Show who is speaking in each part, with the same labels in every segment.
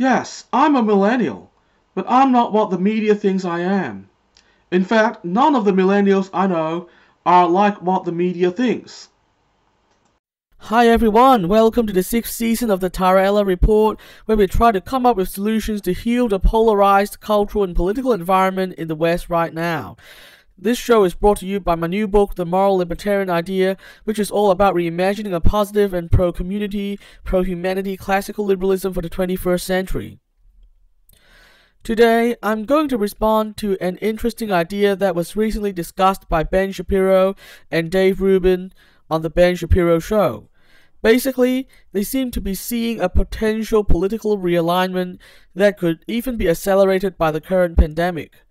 Speaker 1: Yes, I'm a millennial, but I'm not what the media thinks I am. In fact, none of the millennials I know are like what the media thinks.
Speaker 2: Hi everyone, welcome to the 6th season of the TaraElla report, where we try to come up with solutions to heal the polarized cultural and political environment in the West right now. This show is brought to you by my new book, The Moral Libertarian Idea, which is all about reimagining a positive and pro-community, pro-humanity classical liberalism for the 21st century. Today, I'm going to respond to an interesting idea that was recently discussed by Ben Shapiro and Dave Rubin on the Ben Shapiro Show. Basically, they seem to be seeing a potential political realignment that could even be accelerated by the current pandemic.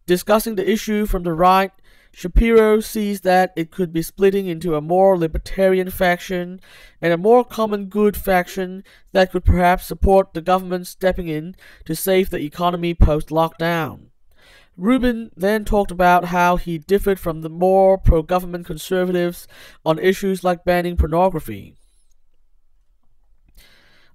Speaker 2: Discussing the issue from the right, Shapiro sees that it could be splitting into a more libertarian faction and a more common good faction that could perhaps support the government stepping in to save the economy post-lockdown. Rubin then talked about how he differed from the more pro-government conservatives on issues like banning pornography.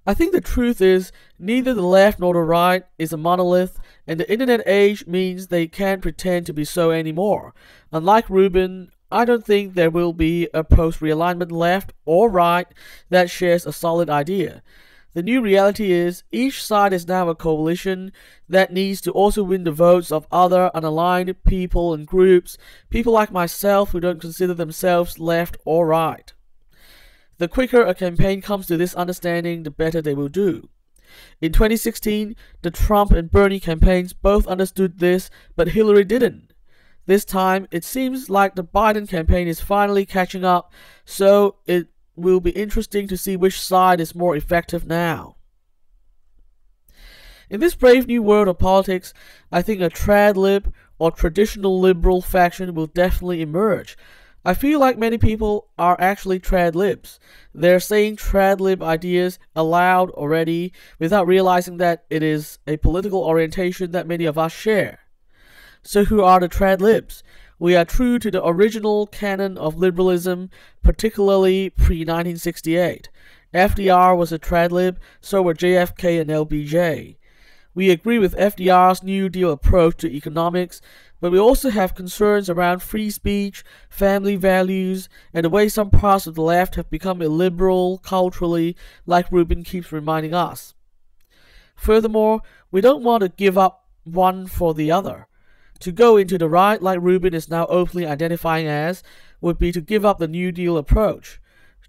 Speaker 2: I think the truth is, neither the left nor the right is a monolith, and the internet age means they can't pretend to be so anymore. Unlike Rubin, I don't think there will be a post-realignment left or right that shares a solid idea. The new reality is, each side is now a coalition that needs to also win the votes of other unaligned people and groups, people like myself who don't consider themselves left or right. The quicker a campaign comes to this understanding, the better they will do. In 2016, the Trump and Bernie campaigns both understood this, but Hillary didn't. This time, it seems like the Biden campaign is finally catching up, so it will be interesting to see which side is more effective now. In this brave new world of politics, I think a trad lib or traditional liberal faction will definitely emerge. I feel like many people are actually trad libs. They're saying trad lib ideas aloud already without realizing that it is a political orientation that many of us share. So who are the trad libs? We are true to the original canon of liberalism, particularly pre-1968. FDR was a trad lib, so were JFK and LBJ. We agree with FDR's New Deal approach to economics, but we also have concerns around free speech, family values, and the way some parts of the left have become illiberal culturally, like Rubin keeps reminding us. Furthermore, we don't want to give up one for the other. To go into the right, like Rubin is now openly identifying as, would be to give up the New Deal approach.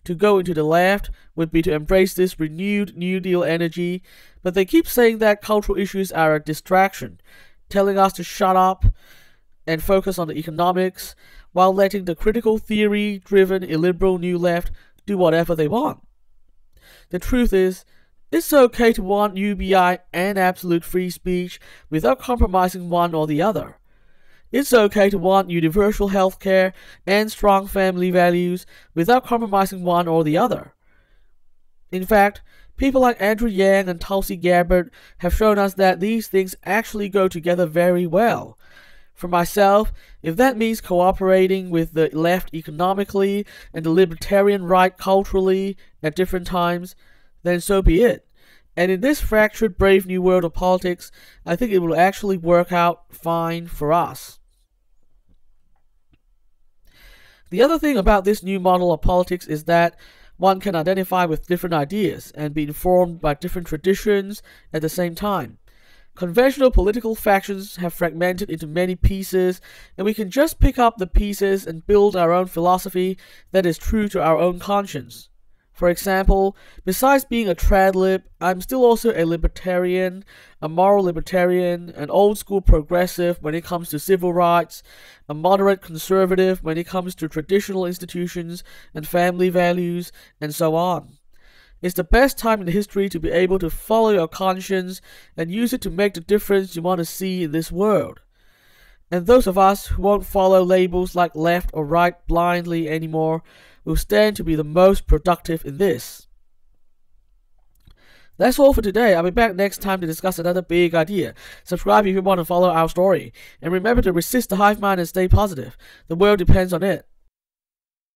Speaker 2: To go into the left would be to embrace this renewed New Deal energy, but they keep saying that cultural issues are a distraction, telling us to shut up and focus on the economics, while letting the critical theory-driven illiberal New Left do whatever they want. The truth is, it's okay to want UBI and absolute free speech without compromising one or the other. It's okay to want universal healthcare and strong family values without compromising one or the other. In fact, people like Andrew Yang and Tulsi Gabbard have shown us that these things actually go together very well. For myself, if that means cooperating with the left economically and the libertarian right culturally at different times, then so be it. And in this fractured, brave new world of politics, I think it will actually work out fine for us. The other thing about this new model of politics is that one can identify with different ideas and be informed by different traditions at the same time. Conventional political factions have fragmented into many pieces, and we can just pick up the pieces and build our own philosophy that is true to our own conscience. For example, besides being a trad lib, I'm still also a libertarian, a moral libertarian, an old-school progressive when it comes to civil rights, a moderate conservative when it comes to traditional institutions and family values, and so on. It's the best time in history to be able to follow your conscience and use it to make the difference you want to see in this world. And those of us who won't follow labels like left or right blindly anymore will stand to be the most productive in this. That's all for today. I'll be back next time to discuss another big idea. Subscribe if you want to follow our story. And remember to resist the hive mind and stay positive. The world depends on it.